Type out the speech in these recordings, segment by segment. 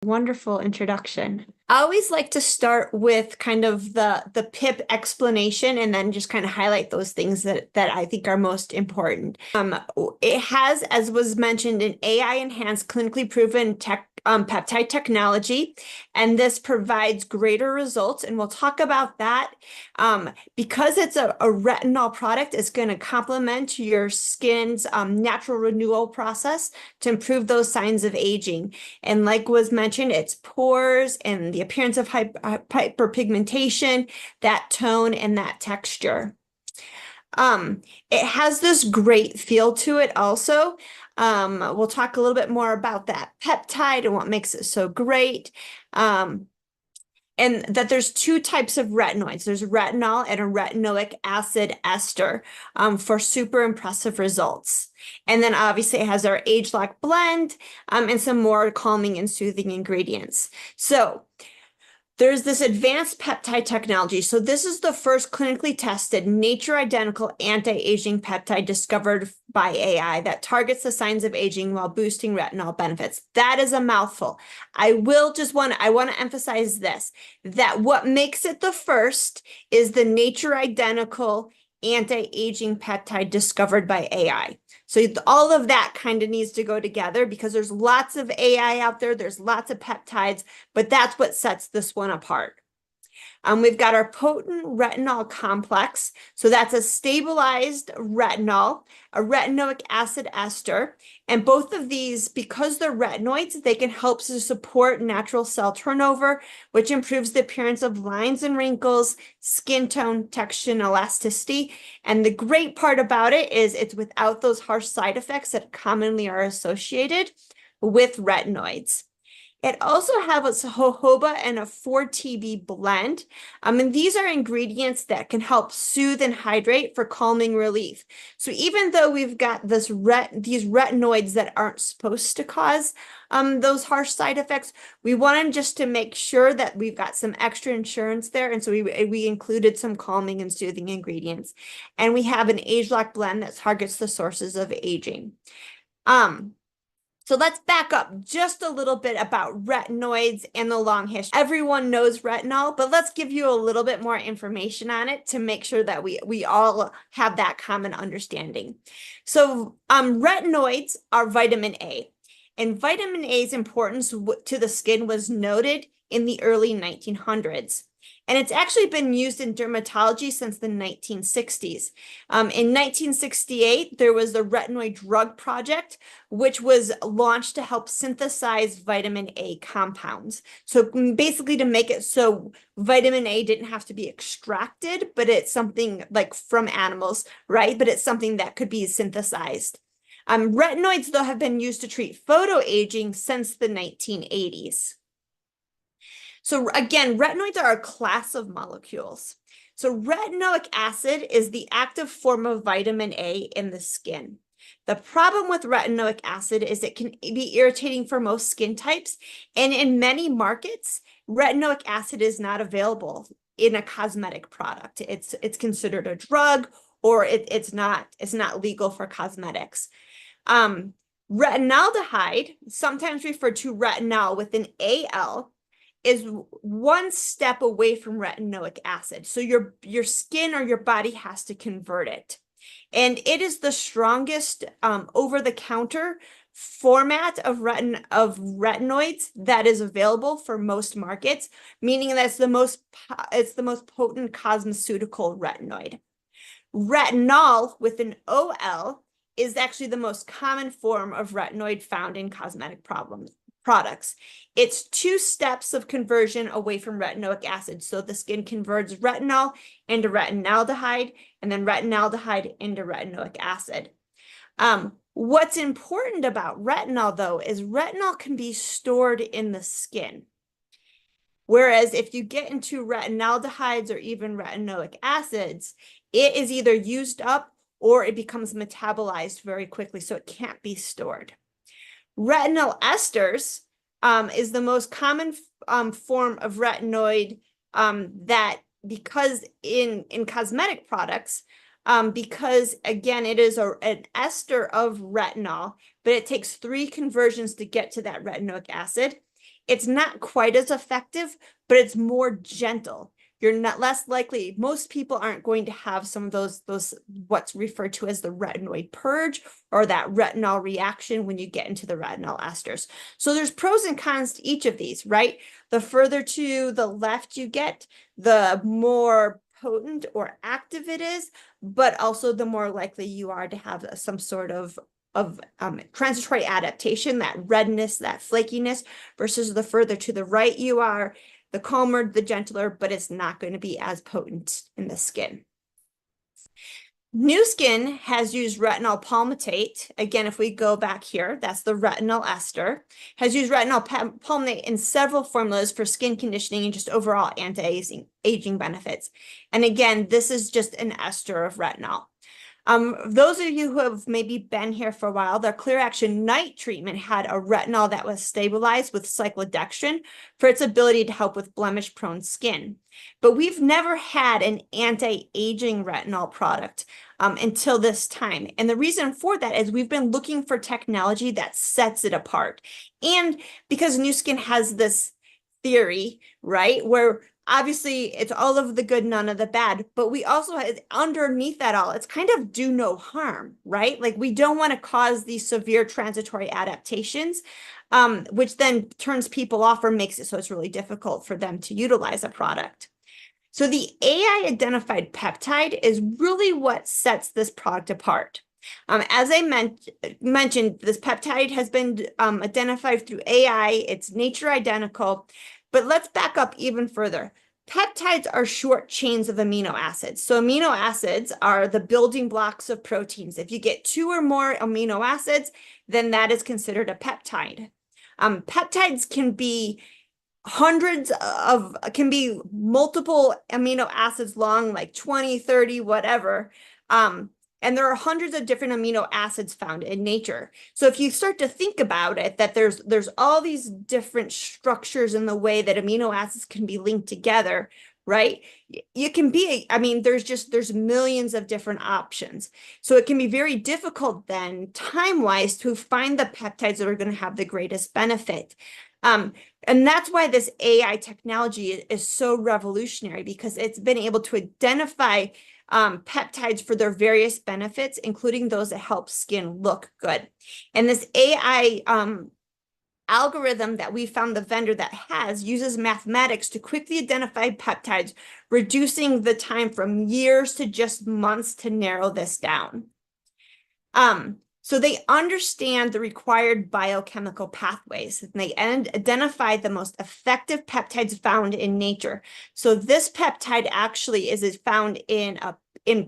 Wonderful introduction. I always like to start with kind of the PIP explanation and then just kind of highlight those things that I think are most important. It has, as was mentioned, an AI-enhanced, clinically proven peptide technology, and this provides greater results. And we'll talk about that. Because it's a retinol product, it's going to complement your skin's natural renewal process to improve those signs of aging. And like was mentioned, it's pores and the appearance of hyperpigmentation, that tone, and that texture. It has this great feel to it also. We'll talk a little bit more about that peptide and what makes it so great. And that there's two types of retinoids. There's retinol and a retinoic acid ester for super impressive results. And then obviously it has our ageLOC blend and some more calming and soothing ingredients. So there's this advanced peptide technology. So this is the first clinically tested nature-identical anti-aging peptide discovered by AI that targets the signs of aging while boosting retinol benefits. That is a mouthful. I want to emphasize this, that what makes it the first is the nature-identical anti-aging peptide discovered by AI. So all of that kind of needs to go together because there's lots of AI out there, there's lots of peptides, but that's what sets this one apart. We've got our potent retinol complex. So that's a stabilized retinol, a retinoic acid ester. And both of these, because they're retinoids, they can help to support natural cell turnover, which improves the appearance of lines and wrinkles, skin tone, texture, and elasticity. And the great part about it is it's without those harsh side effects that commonly are associated with retinoids. It also has a jojoba and a 4-TB blend. And these are ingredients that can help soothe and hydrate for calming relief. So even though we've got these retinoids that aren't supposed to cause those harsh side effects, we wanted just to make sure that we've got some extra insurance there. And so we included some calming and soothing ingredients. And we have an ageLOC blend that targets the sources of aging. So let's back up just a little bit about retinoids and the long history. Everyone knows retinol, but let's give you a little bit more information on it to make sure that we all have that common understanding. So retinoids are vitamin A, and vitamin A's importance to the skin was noted in the early 1900s. And it's actually been used in dermatology since the 1960s. In 1968, there was the Retinoid Drug Project, which was launched to help synthesize vitamin A compounds. So basically to make it so vitamin A didn't have to be extracted, but it's something like from animals, right? But it's something that could be synthesized. Retinoids, though, have been used to treat photoaging since the 1980s. So again, retinoids are a class of molecules. So retinoic acid is the active form of vitamin A in the skin. The problem with retinoic acid is it can be irritating for most skin types, and in many markets, retinoic acid is not available in a cosmetic product. It's considered a drug, or it's not legal for cosmetics. Retinaldehyde, sometimes referred to retinol with an AL, is one step away from retinoic acid. So your skin or your body has to convert it. And it is the strongest over-the-counter format of retinoids that is available for most markets, meaning that it's the most potent cosmeceutical retinoid. Retinol with an OL is actually the most common form of retinoid found in cosmetic products. It's two steps of conversion away from retinoic acid. So the skin converts retinol into retinaldehyde and then retinaldehyde into retinoic acid. What's important about retinol, though, is retinol can be stored in the skin. Whereas if you get into retinaldehydes or even retinoic acids, it is either used up or it becomes metabolized very quickly, so it can't be stored. Retinol esters is the most common form of retinoid that because in cosmetic products, because again, it is an ester of retinol, but it takes 3 conversions to get to that retinoic acid. It's not quite as effective, but it's more gentle. You're not less likely. Most people aren't going to have some of those what's referred to as the retinoid purge or that retinol reaction when you get into the retinol esters. So there's pros and cons to each of these, right? The further to the left you get, the more potent or active it is, but also the more likely you are to have some sort of transitory adaptation, that redness, that flakiness, versus the further to the right you are, the calmer, the gentler, but it's not going to be as potent in the skin. Nu Skin has used retinol palmitate. Again, if we go back here, that's the retinol ester. Has used retinol palmitate in several formulas for skin conditioning and just overall anti-aging benefits. And again, this is just an ester of retinol. Those of you who have maybe been here for a while, their Clear Action Night treatment had a retinol that was stabilized with cyclodextrin for its ability to help with blemish-prone skin. But we've never had an anti-aging retinol product until this time. And the reason for that is we've been looking for technology that sets it apart. And because Nu Skin has this theory, right, where obviously it's all of the good, none of the bad, but we also have underneath that all, it's kind of do no harm, right? Like we don't want to cause these severe transitory adaptations, which then turns people off or makes it so it's really difficult for them to utilize a product. So the AI identified peptide is really what sets this product apart. As I mentioned, this peptide has been identified through AI. It's nature identical. But let's back up even further. Peptides are short chains of amino acids. So amino acids are the building blocks of proteins. If you get 2 or more amino acids, then that is considered a peptide. Peptides can be can be multiple amino acids long, like 20, 30, whatever. And there are hundreds of different amino acids found in nature. So if you start to think about it, that there's all these different structures in the way that amino acids can be linked together, right? You can be, I mean, there's millions of different options. So it can be very difficult then, time-wise, to find the peptides that are going to have the greatest benefit. And that's why this AI technology is so revolutionary, because it's been able to identify peptides for their various benefits, including those that help skin look good. And this AI algorithm that we found the vendor that has uses mathematics to quickly identify peptides, reducing the time from years to just months to narrow this down. So they understand the required biochemical pathways, and they identify the most effective peptides found in nature. So this peptide actually is found in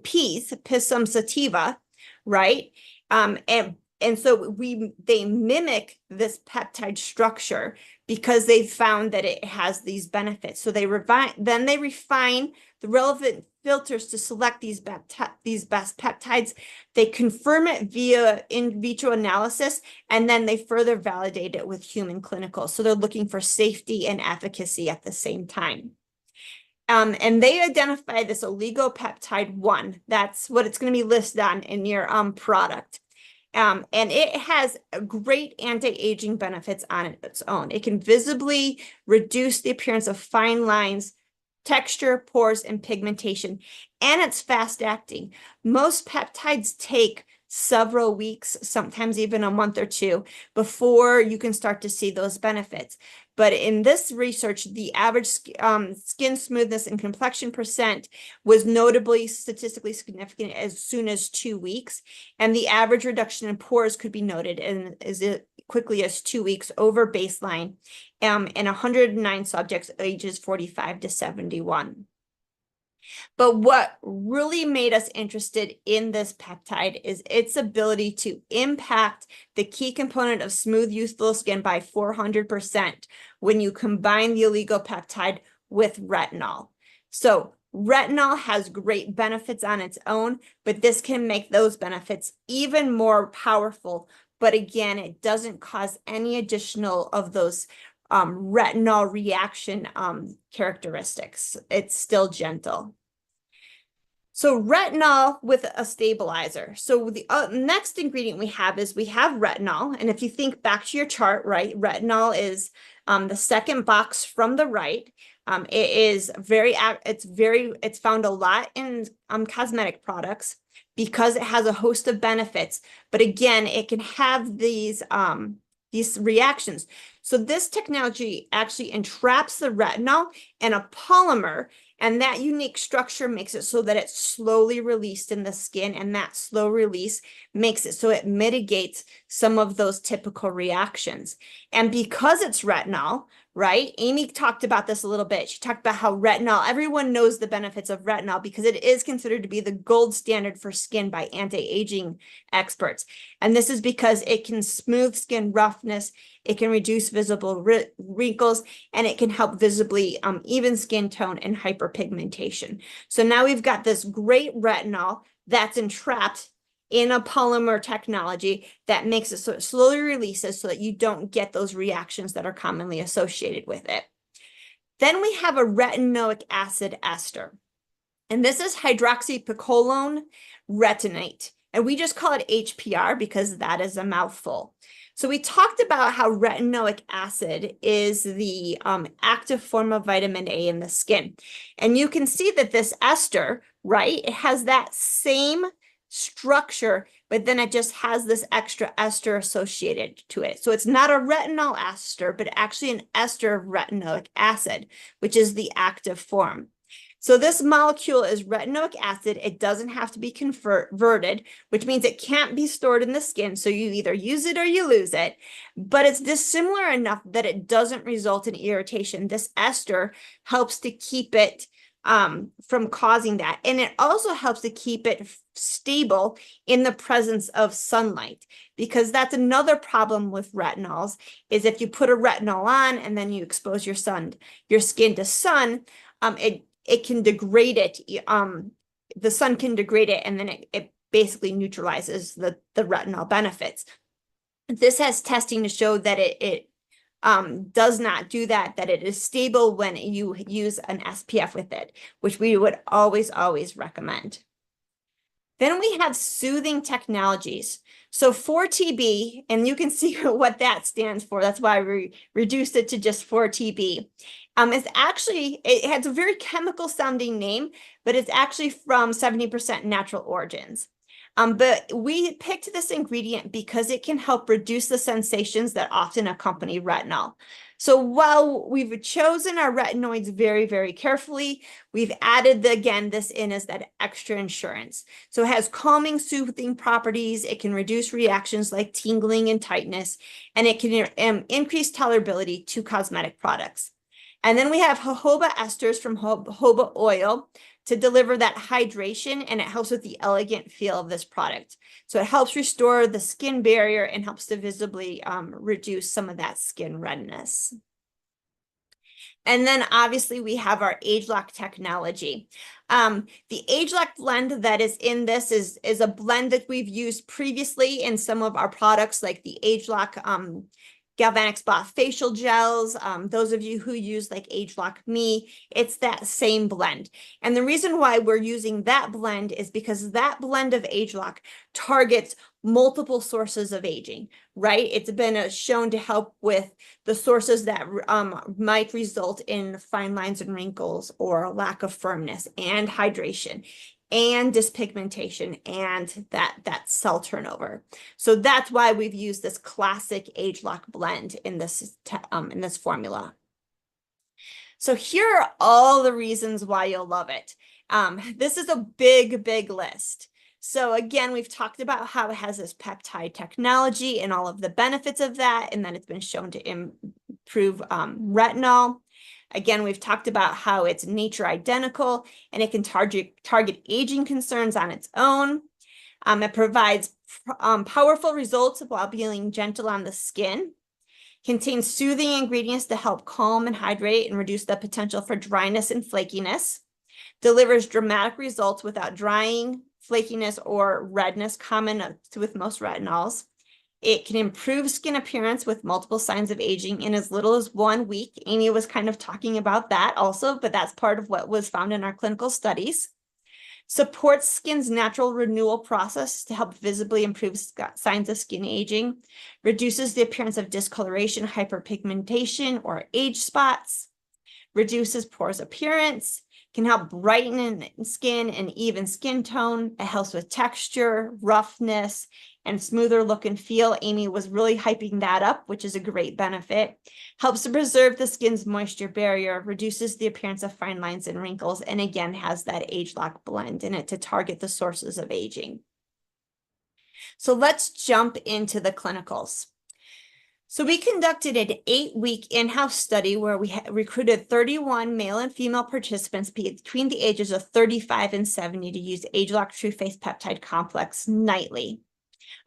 peas, Pisum sativa, right? And so they mimic this peptide structure because they found that it has these benefits. So they refine the relevant filters to select these best peptides. They confirm it via in vitro analysis, and then they further validate it with human clinical. So they're looking for safety and efficacy at the same time. And they identify this oligopeptide 1. That's what it's going to be listed on in your product. And it has great anti-aging benefits on its own. It can visibly reduce the appearance of fine lines, texture, pores, and pigmentation, and it's fast acting. Most peptides take several weeks, sometimes even a month or 2, before you can start to see those benefits. But in this research, the average skin smoothness and complexion percent was notably statistically significant as soon as 2 weeks. And the average reduction in pores could be noted in as quickly as 2 weeks over baseline in 109 subjects ages 45 to 71. But what really made us interested in this peptide is its ability to impact the key component of smooth, youthful skin by 400% when you combine the oligopeptide with retinol. So retinol has great benefits on its own, but this can make those benefits even more powerful but again, it doesn't cause any additional of those retinol reaction characteristics. It's still gentle. So retinol with a stabilizer. So the next ingredient we have retinol. And if you think back to your chart, right, retinol is the second box from the right. It's found a lot in cosmetic products because it has a host of benefits. But again, it can have these reactions. So this technology actually entraps the retinol in a polymer, and that unique structure makes it so that it's slowly released in the skin, and that slow release makes it so it mitigates some of those typical reactions. And because it's retinol, right? Amy talked about this a little bit. She talked about how retinol, everyone knows the benefits of retinol because it is considered to be the gold standard for skin by anti-aging experts. And this is because it can smooth skin roughness, it can reduce visible wrinkles, and it can help visibly even skin tone and hyperpigmentation. So now we've got this great retinol that's entrapped in a polymer technology that makes it so it slowly releases so that you don't get those reactions that are commonly associated with it. Then we have a retinoic acid ester, and this is hydroxypicolone retinate, and we just call it HPR because that is a mouthful. So we talked about how retinoic acid is the active form of vitamin A in the skin. And you can see that this ester, right, it has that same structure, but then it just has this extra ester associated to it. So it's not a retinol ester, but actually an ester of retinoic acid, which is the active form. So this molecule is retinoic acid. It doesn't have to be converted, which means it can't be stored in the skin. So you either use it or you lose it, but it's dissimilar enough that it doesn't result in irritation. This ester helps to keep it from causing that. And it also helps to keep it stable in the presence of sunlight, because that's another problem with retinols is if you put a retinol on and then you expose your skin to sun, it can degrade it. The sun can degrade it, and then it basically neutralizes the retinol benefits. This has testing to show that it does not do that, that it is stable when you use an SPF with it, which we would always recommend. Then we have soothing technologies. So 4TB, and you can see what that stands for. That's why we reduced it to just 4TB. It has a very chemical sounding name, but it's actually from 70% natural origins. But we picked this ingredient because it can help reduce the sensations that often accompany retinol. So while we've chosen our retinoids very, very carefully, we've added, this in as that extra insurance. So it has calming, soothing properties. It can reduce reactions like tingling and tightness, and it can increase tolerability to cosmetic products. And then we have jojoba esters from jojoba oil to deliver that hydration, and it helps with the elegant feel of this product. So it helps restore the skin barrier and helps to visibly reduce some of that skin redness. And then obviously we have our ageLOC technology. The ageLOC blend that is in this is a blend that we've used previously in some of our products, like the ageLOC Galvanic Spa facial gels. Those of you who use like ageLOC Me, it's that same blend. And the reason why we're using that blend is because that blend of ageLOC targets multiple sources of aging, right? It's been shown to help with the sources that might result in fine lines and wrinkles or a lack of firmness and hydration and dyspigmentation and that cell turnover. So that's why we've used this classic ageLOC blend in this formula. So here are all the reasons why you'll love it. This is a big list. So again, we've talked about how it has this peptide technology and all of the benefits of that, and that it's been shown to improve retinol. Again, we've talked about how it's nature identical and it can target aging concerns on its own. It provides powerful results while being gentle on the skin. Contains soothing ingredients to help calm and hydrate and reduce the potential for dryness and flakiness. Delivers dramatic results without drying, flakiness, or redness common with most retinols. It can improve skin appearance with multiple signs of aging in as little as 1 week. Amy was kind of talking about that also, but that's part of what was found in our clinical studies. Supports skin's natural renewal process to help visibly improve signs of skin aging. Reduces the appearance of discoloration, hyperpigmentation, or age spots. Reduces pores appearance. Can help brighten skin and even skin tone. It helps with texture, roughness, and smoother look and feel. Amy was really hyping that up, which is a great benefit. Helps to preserve the skin's moisture barrier, reduces the appearance of fine lines and wrinkles, and again has that ageLOC blend in it to target the sources of aging. So let's jump into the clinicals. So we conducted an 8-week in-house study where we recruited 31 male and female participants between the ages of 35 and 70 to use ageLOC True Face Peptide Complex nightly.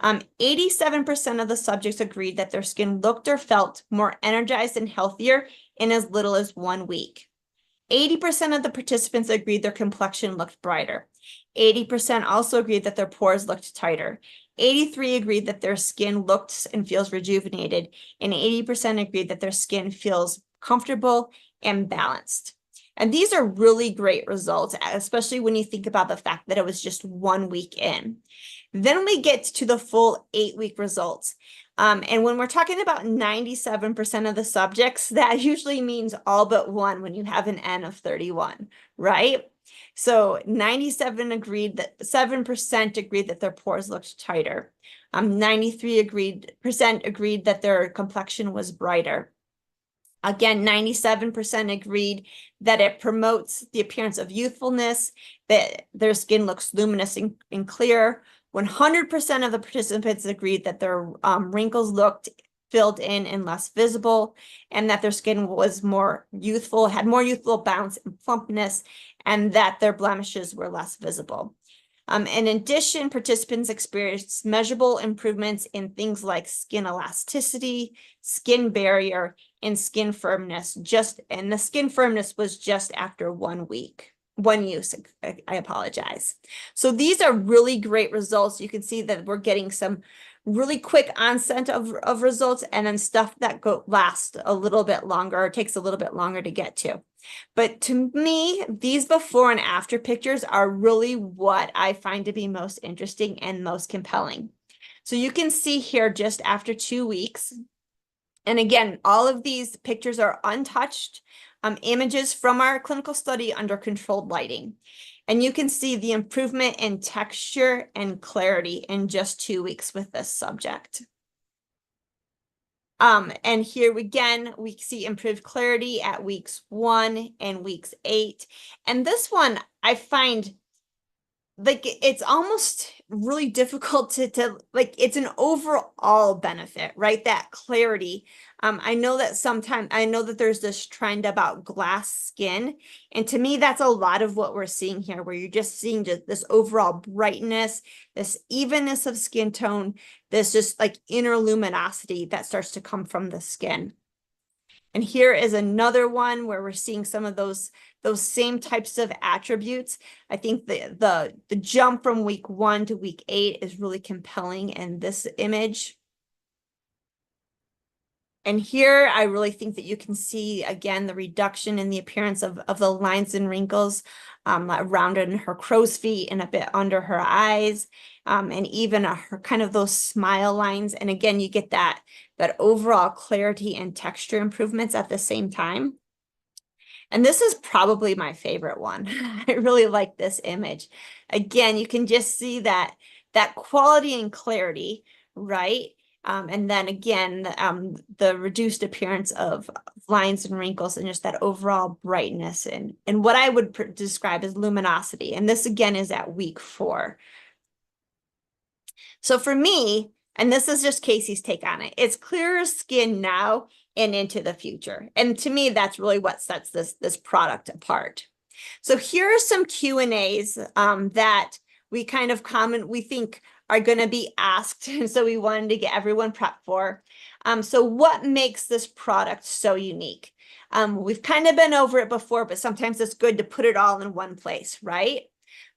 87% of the subjects agreed that their skin looked or felt more energized and healthier in as little as 1 week. 80% of the participants agreed their complexion looked brighter. 80% also agreed that their pores looked tighter. 83% agreed that their skin looks and feels rejuvenated, and 80% agreed that their skin feels comfortable and balanced. And these are really great results, especially when you think about the fact that it was just 1 week in. Then we get to the full 8-week results. And when we're talking about 97% of the subjects, that usually means all but one when you have an N of 31, right? So 7% agreed that their pores looked tighter. 93% agreed that their complexion was brighter. Again, 97% agreed that it promotes the appearance of youthfulness, that their skin looks luminous and clear. 100% of the participants agreed that their wrinkles looked filled in and less visible, and that their skin was more youthful, had more youthful bounce and plumpness, and that their blemishes were less visible. In addition, participants experienced measurable improvements in things like skin elasticity, skin barrier, and skin firmness. And the skin firmness was just after 1 week. 1 use, I apologize. So these are really great results. You can see that we're getting some really quick onset of results, and then stuff that lasts a little bit longer, or takes a little bit longer to get to. But to me, these before and after pictures are really what I find to be most interesting and most compelling. So you can see here just after 2 weeks. And again, all of these pictures are untouched images from our clinical study under controlled lighting. And you can see the improvement in texture and clarity in just 2 weeks with this subject. And here again, we see improved clarity at weeks 1 and weeks 8. And this one, I find like it's almost really difficult to like, it's an overall benefit, right? That clarity. I know that there's this trend about glass skin, and to me that's a lot of what we're seeing here, where you're just seeing just this overall brightness, this evenness of skin tone, this just like inner luminosity that starts to come from the skin. And here is another one where we're seeing some of those same types of attributes. I think the jump from week 1 to week 8 is really compelling in this image. And here, I really think that you can see, again, the reduction in the appearance of the lines and wrinkles around in her crow's feet and a bit under her eyes, and even her kind of those smile lines. And again, you get that overall clarity and texture improvements at the same time. And this is probably my favorite one. I really like this image. Again, you can just see that quality and clarity, right? And then again, the reduced appearance of lines and wrinkles, and just that overall brightness and what I would describe as luminosity. And this again is at week 4. So for me, and this is just Casey's take on it, it's clearer skin now and into the future. And to me, that's really what sets this product apart. So here are some Q&As that we kind of we think are going to be asked. And so we wanted to get everyone prepped for. So what makes this product so unique? We've kind of been over it before, but sometimes it's good to put it all in one place, right?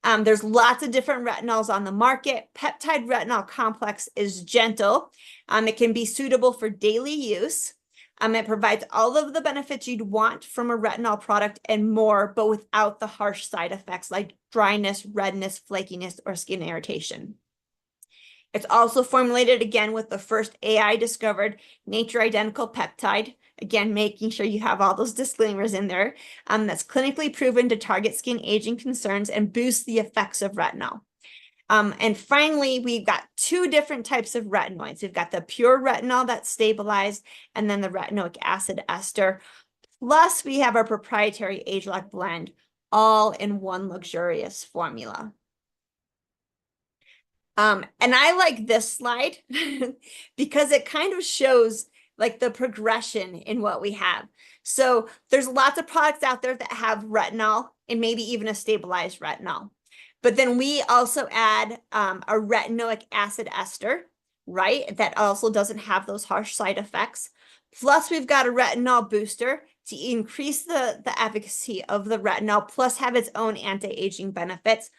There's lots of different retinols on the market. Peptide retinol complex is gentle. It can be suitable for daily use. It provides all of the benefits you'd want from a retinol product and more, but without the harsh side effects like dryness, redness, flakiness, or skin irritation. It's also formulated again with the first AI discovered nature identical peptide. Again, making sure you have all those disclaimers in there. That's clinically proven to target skin aging concerns and boost the effects of retinol. And finally, we've got two different types of retinoids. We've got the pure retinol that's stabilized, and then the retinoic acid ester. Plus, we have our proprietary ageLOC blend, all in one luxurious formula. And I like this slide because it kind of shows like the progression in what we have. So there's lots of products out there that have retinol and maybe even a stabilized retinol. But then we also add a retinoic acid ester, right? That also doesn't have those harsh side effects. Plus, we've got a retinol booster to increase the efficacy of the retinol, plus have its own anti-aging benefits.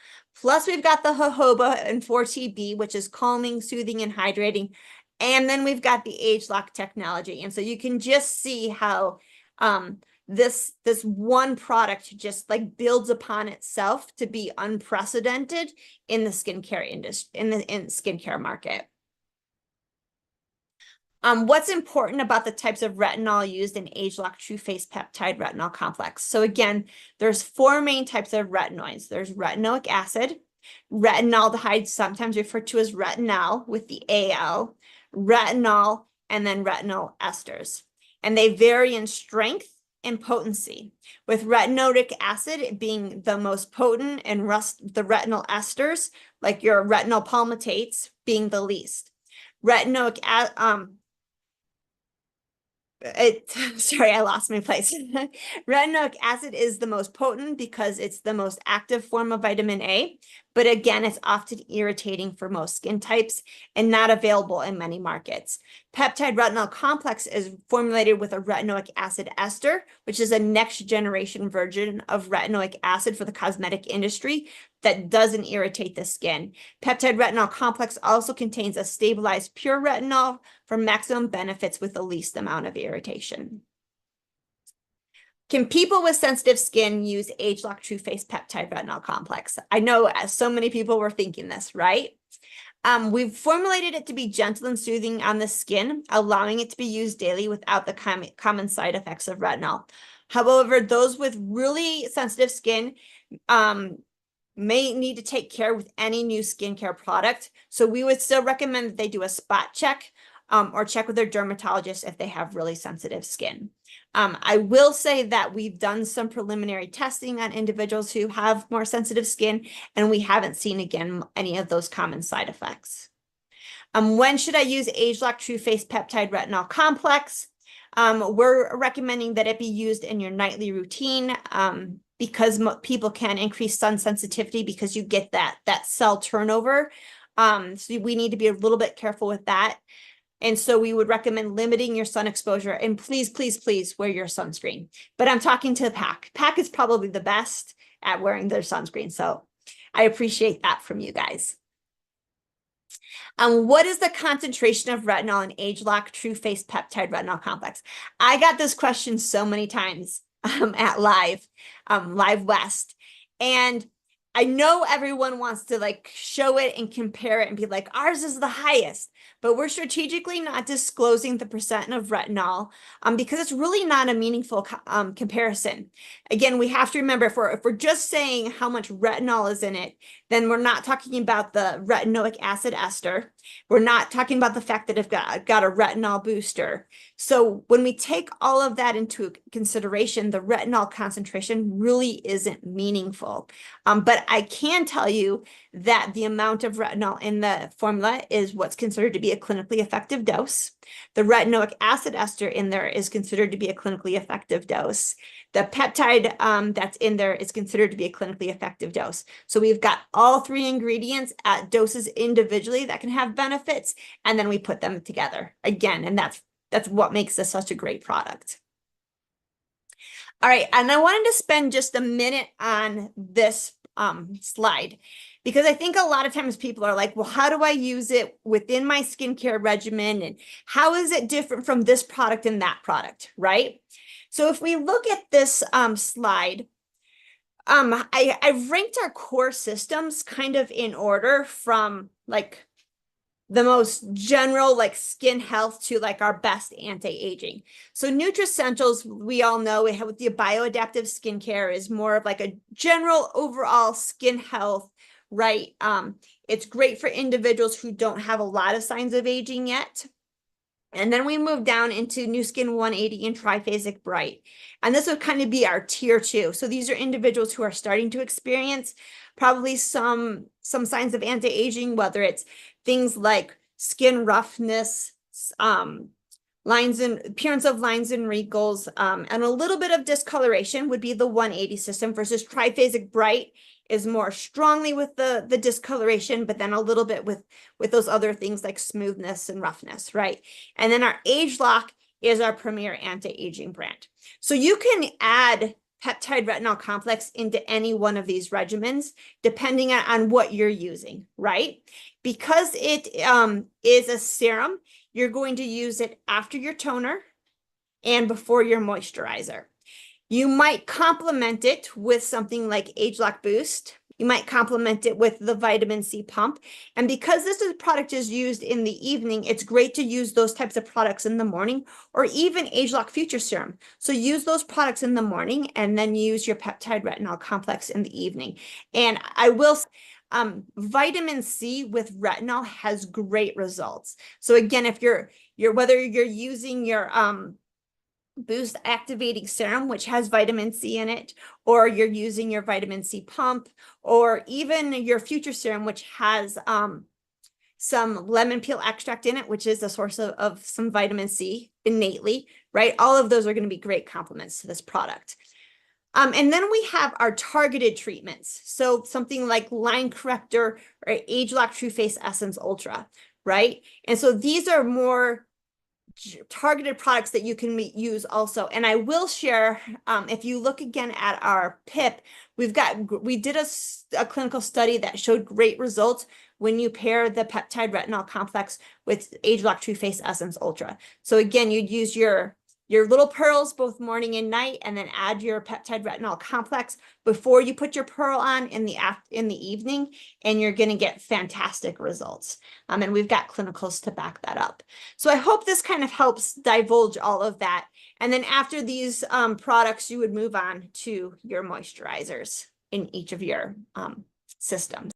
Plus, we've got the jojoba and 4-TB, which is calming, soothing, and hydrating. And then we've got the ageLOC technology. And so you can just see how this one product just like builds upon itself to be unprecedented in the skincare industry, in the skincare market. What's important about the types of retinol used in ageLOC True Face Peptide Retinol Complex? So again, there's four main types of retinoids. There's retinoic acid, retinaldehyde, sometimes referred to as retinol with the AL, retinol, and then retinol esters. And they vary in strength and potency, with retinoic acid being the most potent and the retinol esters, like your retinol palmitates, being the least. Sorry, I lost my place. Retinoic acid is the most potent because it's the most active form of vitamin A, but again, it's often irritating for most skin types and not available in many markets. Peptide retinol complex is formulated with a retinoic acid ester, which is a next generation version of retinoic acid for the cosmetic industry that doesn't irritate the skin. Peptide retinol complex also contains a stabilized pure retinol for maximum benefits with the least amount of irritation. Can people with sensitive skin use ageLOC True Face Peptide Retinol Complex? I know so many people were thinking this, right? We've formulated it to be gentle and soothing on the skin, allowing it to be used daily without the common side effects of retinol. However, those with really sensitive skin may need to take care with any new skincare product. So we would still recommend that they do a spot check or check with their dermatologist if they have really sensitive skin. I will say that we've done some preliminary testing on individuals who have more sensitive skin, and we haven't seen, again, any of those common side effects. When should I use ageLOC True Face Peptide Retinol Complex? We're recommending that it be used in your nightly routine because people can increase sun sensitivity because you get that cell turnover. So we need to be a little bit careful with that. And so we would recommend limiting your sun exposure, and please, please, please wear your sunscreen. But I'm talking to PAC. PAC is probably the best at wearing their sunscreen. So I appreciate that from you guys. What is the concentration of retinol in ageLOC True Face Peptide Retinol Complex? I got this question so many times at Live West. And I know everyone wants to like show it and compare it and be like, ours is the highest, but we're strategically not disclosing the percent of retinol because it's really not a meaningful comparison. Again, we have to remember if we're just saying how much retinol is in it, then we're not talking about the retinoic acid ester. We're not talking about the fact that it's got a retinol booster. So when we take all of that into consideration, the retinol concentration really isn't meaningful. But I can tell you that the amount of retinol in the formula is what's considered to be a clinically effective dose. The retinoic acid ester in there is considered to be a clinically effective dose. The peptide that's in there is considered to be a clinically effective dose. So we've got all three ingredients at doses individually that can have benefits, and then we put them together again, and that's what makes this such a great product. All right, and I wanted to spend just a minute on this slide, because I think a lot of times people are like, well, how do I use it within my skincare regimen? And how is it different from this product and that product, right? So if we look at this slide, I've ranked our core systems kind of in order from like the most general like skin health to like our best anti-aging. So nutricentials, we all know we have with the bioadaptive skincare is more of like a general overall skin health, right? It's great for individuals who don't have a lot of signs of aging yet. And then we move down into Nu Skin 180 and Triphasic Bright. And this would kind of be our tier 2. So these are individuals who are starting to experience probably some signs of anti-aging, whether it's things like skin roughness, appearance of lines and wrinkles, and a little bit of discoloration would be the 180 system, versus Triphasic Bright is more strongly with the discoloration, but then a little bit with those other things like smoothness and roughness, right? And then our ageLOC is our premier anti-aging brand. So you can add peptide retinol complex into any one of these regimens, depending on what you're using, right? Because it is a serum, you're going to use it after your toner and before your moisturizer. You might complement it with something like ageLOC Boost. You might complement it with the vitamin C pump. And because this product is used in the evening, it's great to use those types of products in the morning, or even ageLOC Future Serum. So use those products in the morning and then use your peptide retinol complex in the evening. And I will vitamin C with retinol has great results. So again, if you're whether you're using your Boost activating serum, which has vitamin C in it, or you're using your vitamin C pump, or even your Future Serum, which has some lemon peel extract in it, which is a source of some vitamin C innately, right? All of those are going to be great complements to this product. And then we have our targeted treatments. So something like line corrector or ageLOC True Face Essence Ultra, right? And so these are more targeted products that you can use also. And I will share, if you look again at our PIP, we did a clinical study that showed great results when you pair the peptide retinol complex with ageLOC True Face Essence Ultra. So again, you'd use your little pearls both morning and night, and then add your peptide retinol complex before you put your pearl on in the evening, and you're going to get fantastic results. And we've got clinicals to back that up. So I hope this kind of helps divulge all of that. And then after these products, you would move on to your moisturizers in each of your systems.